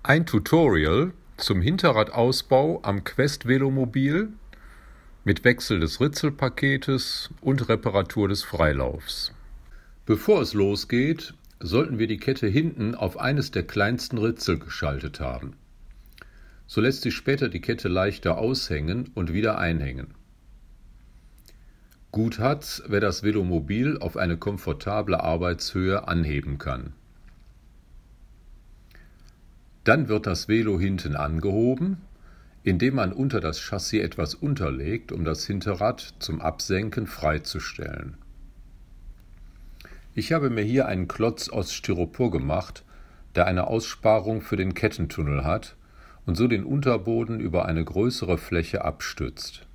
Ein Tutorial zum Hinterradausbau am Quest Velomobil mit Wechsel des Ritzelpaketes und Reparatur des Freilaufs. Bevor es losgeht, sollten wir die Kette hinten auf eines der kleinsten Ritzel geschaltet haben. So lässt sich später die Kette leichter aushängen und wieder einhängen. Gut hat's, wer das Velomobil auf eine komfortable Arbeitshöhe anheben kann. Dann wird das Velo hinten angehoben, indem man unter das Chassis etwas unterlegt, um das Hinterrad zum Absenken freizustellen. Ich habe mir hier einen Klotz aus Styropor gemacht, der eine Aussparung für den Kettentunnel hat und so den Unterboden über eine größere Fläche abstützt.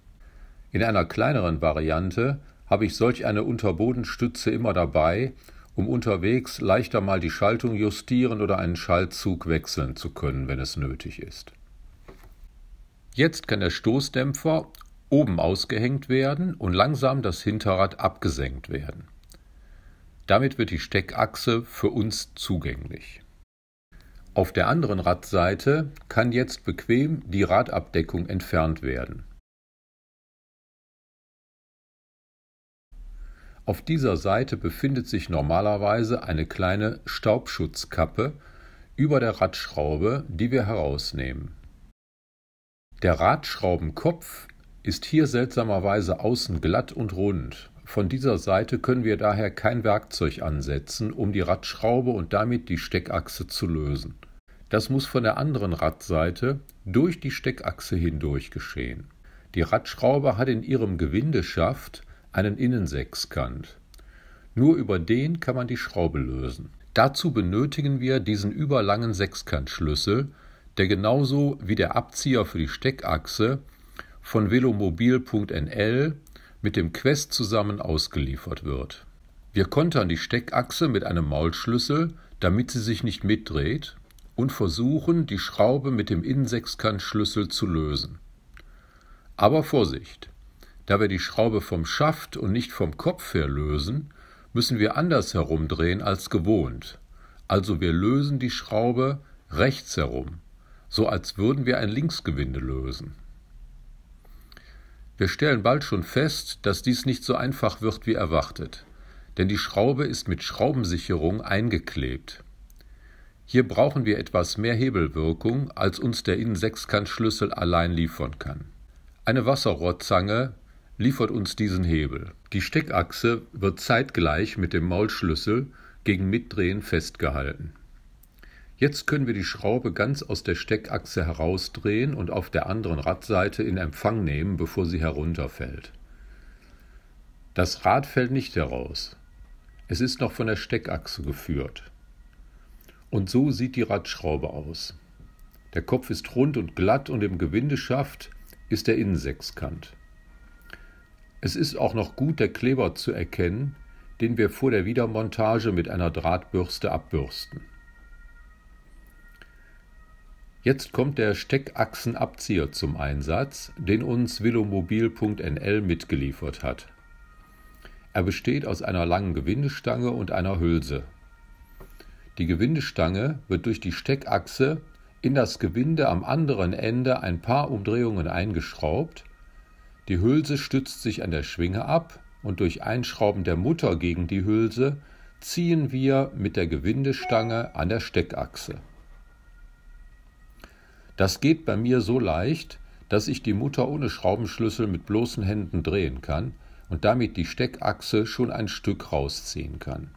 In einer kleineren Variante habe ich solch eine Unterbodenstütze immer dabei, um unterwegs leichter mal die Schaltung justieren oder einen Schaltzug wechseln zu können, wenn es nötig ist. Jetzt kann der Stoßdämpfer oben ausgehängt werden und langsam das Hinterrad abgesenkt werden. Damit wird die Steckachse für uns zugänglich. Auf der anderen Radseite kann jetzt bequem die Radabdeckung entfernt werden. Auf dieser Seite befindet sich normalerweise eine kleine Staubschutzkappe über der Radschraube, die wir herausnehmen. Der Radschraubenkopf ist hier seltsamerweise außen glatt und rund. Von dieser Seite können wir daher kein Werkzeug ansetzen, um die Radschraube und damit die Steckachse zu lösen. Das muss von der anderen Radseite durch die Steckachse hindurch geschehen. Die Radschraube hat in ihrem Gewindeschaft einen Innensechskant. Nur über den kann man die Schraube lösen. Dazu benötigen wir diesen überlangen Sechskantschlüssel, der genauso wie der Abzieher für die Steckachse von velomobil.nl mit dem Quest zusammen ausgeliefert wird. Wir kontern die Steckachse mit einem Maulschlüssel, damit sie sich nicht mitdreht, und versuchen, die Schraube mit dem Innensechskantschlüssel zu lösen. Aber Vorsicht! Da wir die Schraube vom Schaft und nicht vom Kopf her lösen, müssen wir anders herumdrehen als gewohnt. Also wir lösen die Schraube rechts herum, so als würden wir ein Linksgewinde lösen. Wir stellen bald schon fest, dass dies nicht so einfach wird wie erwartet, denn die Schraube ist mit Schraubensicherung eingeklebt. Hier brauchen wir etwas mehr Hebelwirkung, als uns der Innensechskantschlüssel allein liefern kann. Eine Wasserrohrzange liefert uns diesen Hebel. Die Steckachse wird zeitgleich mit dem Maulschlüssel gegen Mitdrehen festgehalten. Jetzt können wir die Schraube ganz aus der Steckachse herausdrehen und auf der anderen Radseite in Empfang nehmen, bevor sie herunterfällt. Das Rad fällt nicht heraus. Es ist noch von der Steckachse geführt. Und so sieht die Radschraube aus. Der Kopf ist rund und glatt und im Gewindeschaft ist der Innensechskant. Es ist auch noch gut der Kleber zu erkennen, den wir vor der Wiedermontage mit einer Drahtbürste abbürsten. Jetzt kommt der Steckachsenabzieher zum Einsatz, den uns velomobil.nl mitgeliefert hat. Er besteht aus einer langen Gewindestange und einer Hülse. Die Gewindestange wird durch die Steckachse in das Gewinde am anderen Ende ein paar Umdrehungen eingeschraubt. Die Hülse stützt sich an der Schwinge ab und durch Einschrauben der Mutter gegen die Hülse ziehen wir mit der Gewindestange an der Steckachse. Das geht bei mir so leicht, dass ich die Mutter ohne Schraubenschlüssel mit bloßen Händen drehen kann und damit die Steckachse schon ein Stück rausziehen kann.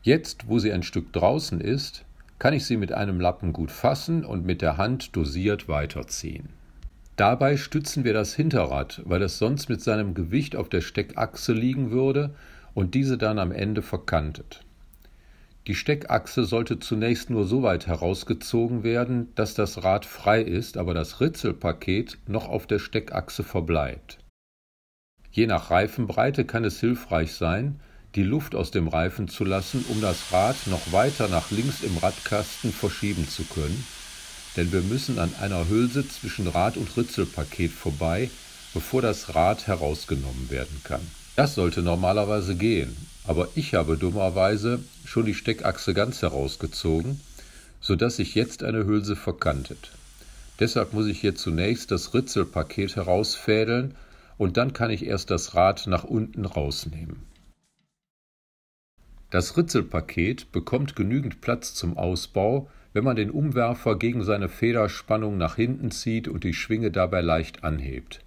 Jetzt, wo sie ein Stück draußen ist, kann ich sie mit einem Lappen gut fassen und mit der Hand dosiert weiterziehen. Dabei stützen wir das Hinterrad, weil es sonst mit seinem Gewicht auf der Steckachse liegen würde und diese dann am Ende verkantet. Die Steckachse sollte zunächst nur so weit herausgezogen werden, dass das Rad frei ist, aber das Ritzelpaket noch auf der Steckachse verbleibt. Je nach Reifenbreite kann es hilfreich sein, die Luft aus dem Reifen zu lassen, um das Rad noch weiter nach links im Radkasten verschieben zu können, denn wir müssen an einer Hülse zwischen Rad und Ritzelpaket vorbei, bevor das Rad herausgenommen werden kann. Das sollte normalerweise gehen, aber ich habe dummerweise schon die Steckachse ganz herausgezogen, sodass sich jetzt eine Hülse verkantet. Deshalb muss ich hier zunächst das Ritzelpaket herausfädeln und dann kann ich erst das Rad nach unten rausnehmen. Das Ritzelpaket bekommt genügend Platz zum Ausbau, wenn man den Umwerfer gegen seine Federspannung nach hinten zieht und die Schwinge dabei leicht anhebt.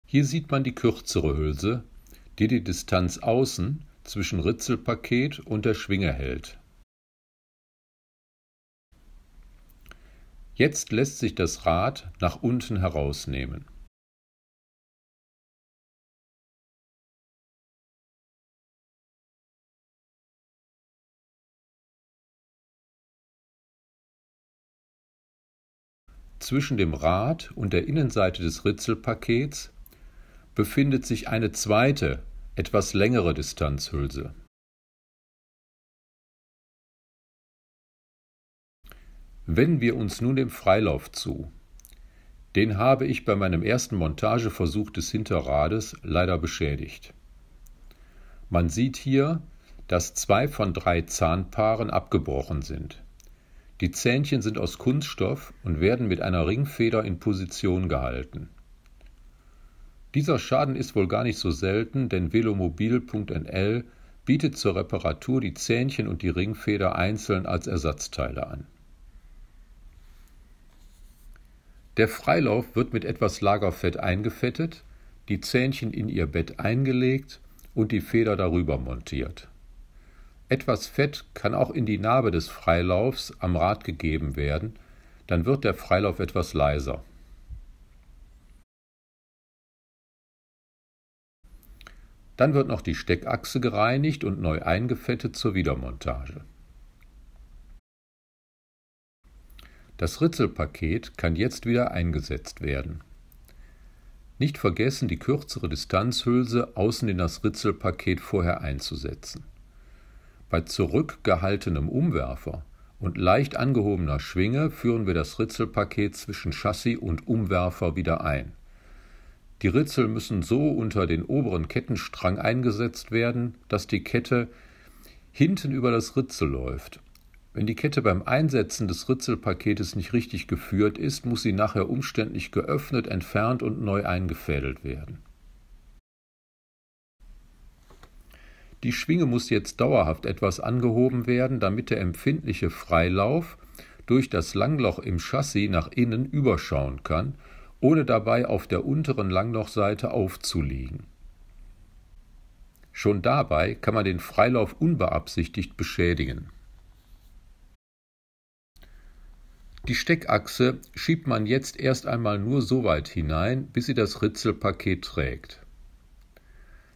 Hier sieht man die kürzere Hülse, die die Distanz außen zwischen Ritzelpaket und der Schwinge hält. Jetzt lässt sich das Rad nach unten herausnehmen. Zwischen dem Rad und der Innenseite des Ritzelpakets befindet sich eine zweite, etwas längere Distanzhülse. Wenden wir uns nun dem Freilauf zu. Den habe ich bei meinem ersten Montageversuch des Hinterrades leider beschädigt. Man sieht hier, dass 2 von 3 Zahnpaaren abgebrochen sind. Die Zähnchen sind aus Kunststoff und werden mit einer Ringfeder in Position gehalten. Dieser Schaden ist wohl gar nicht so selten, denn Velomobil.nl bietet zur Reparatur die Zähnchen und die Ringfeder einzeln als Ersatzteile an. Der Freilauf wird mit etwas Lagerfett eingefettet, die Zähnchen in ihr Bett eingelegt und die Feder darüber montiert. Etwas Fett kann auch in die Narbe des Freilaufs am Rad gegeben werden, dann wird der Freilauf etwas leiser. Dann wird noch die Steckachse gereinigt und neu eingefettet zur Wiedermontage. Das Ritzelpaket kann jetzt wieder eingesetzt werden. Nicht vergessen, die kürzere Distanzhülse außen in das Ritzelpaket vorher einzusetzen. Bei zurückgehaltenem Umwerfer und leicht angehobener Schwinge führen wir das Ritzelpaket zwischen Chassis und Umwerfer wieder ein. Die Ritzel müssen so unter den oberen Kettenstrang eingesetzt werden, dass die Kette hinten über das Ritzel läuft. Wenn die Kette beim Einsetzen des Ritzelpaketes nicht richtig geführt ist, muss sie nachher umständlich geöffnet, entfernt und neu eingefädelt werden. Die Schwinge muss jetzt dauerhaft etwas angehoben werden, damit der empfindliche Freilauf durch das Langloch im Chassis nach innen überschauen kann, ohne dabei auf der unteren Langlochseite aufzuliegen. Schon dabei kann man den Freilauf unbeabsichtigt beschädigen. Die Steckachse schiebt man jetzt erst einmal nur so weit hinein, bis sie das Ritzelpaket trägt.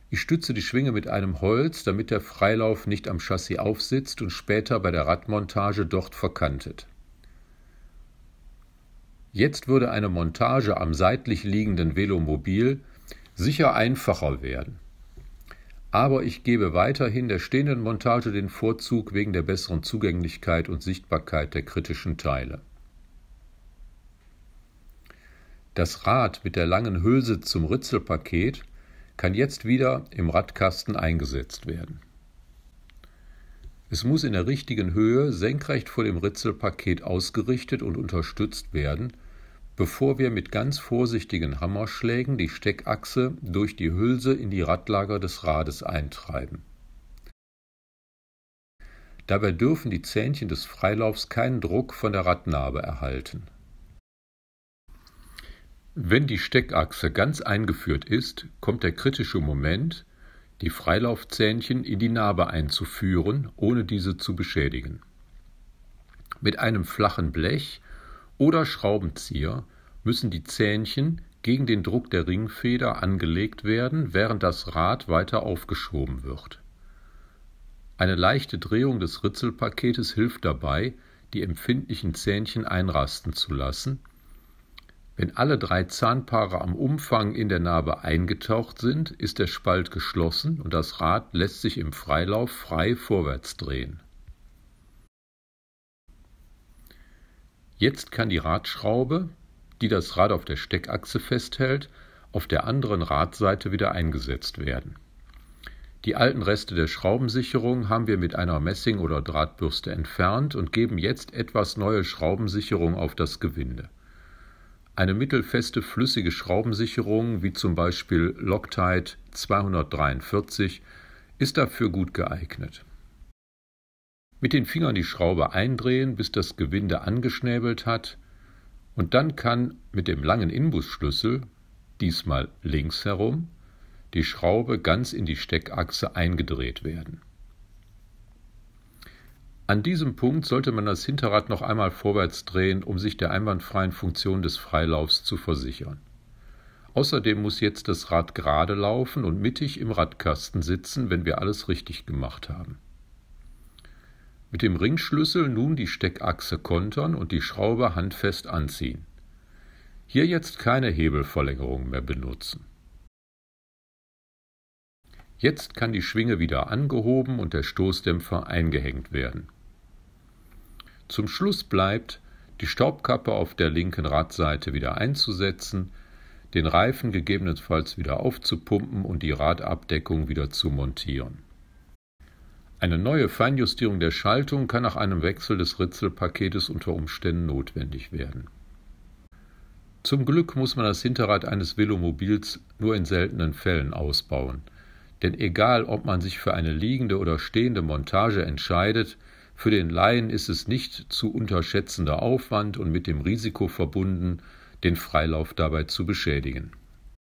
Ich stütze die Schwinge mit einem Holz, damit der Freilauf nicht am Chassis aufsitzt und später bei der Radmontage dort verkantet. Jetzt würde eine Montage am seitlich liegenden Velomobil sicher einfacher werden. Aber ich gebe weiterhin der stehenden Montage den Vorzug wegen der besseren Zugänglichkeit und Sichtbarkeit der kritischen Teile. Das Rad mit der langen Hülse zum Ritzelpaket kann jetzt wieder im Radkasten eingesetzt werden. Es muss in der richtigen Höhe senkrecht vor dem Ritzelpaket ausgerichtet und unterstützt werden, bevor wir mit ganz vorsichtigen Hammerschlägen die Steckachse durch die Hülse in die Radlager des Rades eintreiben. Dabei dürfen die Zähnchen des Freilaufs keinen Druck von der Radnabe erhalten. Wenn die Steckachse ganz eingeführt ist, kommt der kritische Moment, die Freilaufzähnchen in die Narbe einzuführen, ohne diese zu beschädigen. Mit einem flachen Blech oder Schraubenzieher müssen die Zähnchen gegen den Druck der Ringfeder angelegt werden, während das Rad weiter aufgeschoben wird. Eine leichte Drehung des Ritzelpaketes hilft dabei, die empfindlichen Zähnchen einrasten zu lassen. Wenn alle 3 Zahnpaare am Umfang in der Narbe eingetaucht sind, ist der Spalt geschlossen und das Rad lässt sich im Freilauf frei vorwärts drehen. Jetzt kann die Radschraube, die das Rad auf der Steckachse festhält, auf der anderen Radseite wieder eingesetzt werden. Die alten Reste der Schraubensicherung haben wir mit einer Messing- oder Drahtbürste entfernt und geben jetzt etwas neue Schraubensicherung auf das Gewinde. Eine mittelfeste flüssige Schraubensicherung, wie zum Beispiel Loctite 243, ist dafür gut geeignet. Mit den Fingern die Schraube eindrehen, bis das Gewinde angeschnäbelt hat, und dann kann mit dem langen Inbusschlüssel, diesmal links herum, die Schraube ganz in die Steckachse eingedreht werden. An diesem Punkt sollte man das Hinterrad noch einmal vorwärts drehen, um sich der einwandfreien Funktion des Freilaufs zu versichern. Außerdem muss jetzt das Rad gerade laufen und mittig im Radkasten sitzen, wenn wir alles richtig gemacht haben. Mit dem Ringschlüssel nun die Steckachse kontern und die Schraube handfest anziehen. Hier jetzt keine Hebelverlängerung mehr benutzen. Jetzt kann die Schwinge wieder angehoben und der Stoßdämpfer eingehängt werden. Zum Schluss bleibt, die Staubkappe auf der linken Radseite wieder einzusetzen, den Reifen gegebenenfalls wieder aufzupumpen und die Radabdeckung wieder zu montieren. Eine neue Feinjustierung der Schaltung kann nach einem Wechsel des Ritzelpaketes unter Umständen notwendig werden. Zum Glück muss man das Hinterrad eines Velomobils nur in seltenen Fällen ausbauen, denn egal, ob man sich für eine liegende oder stehende Montage entscheidet, für den Laien ist es nicht zu unterschätzender Aufwand und mit dem Risiko verbunden, den Freilauf dabei zu beschädigen.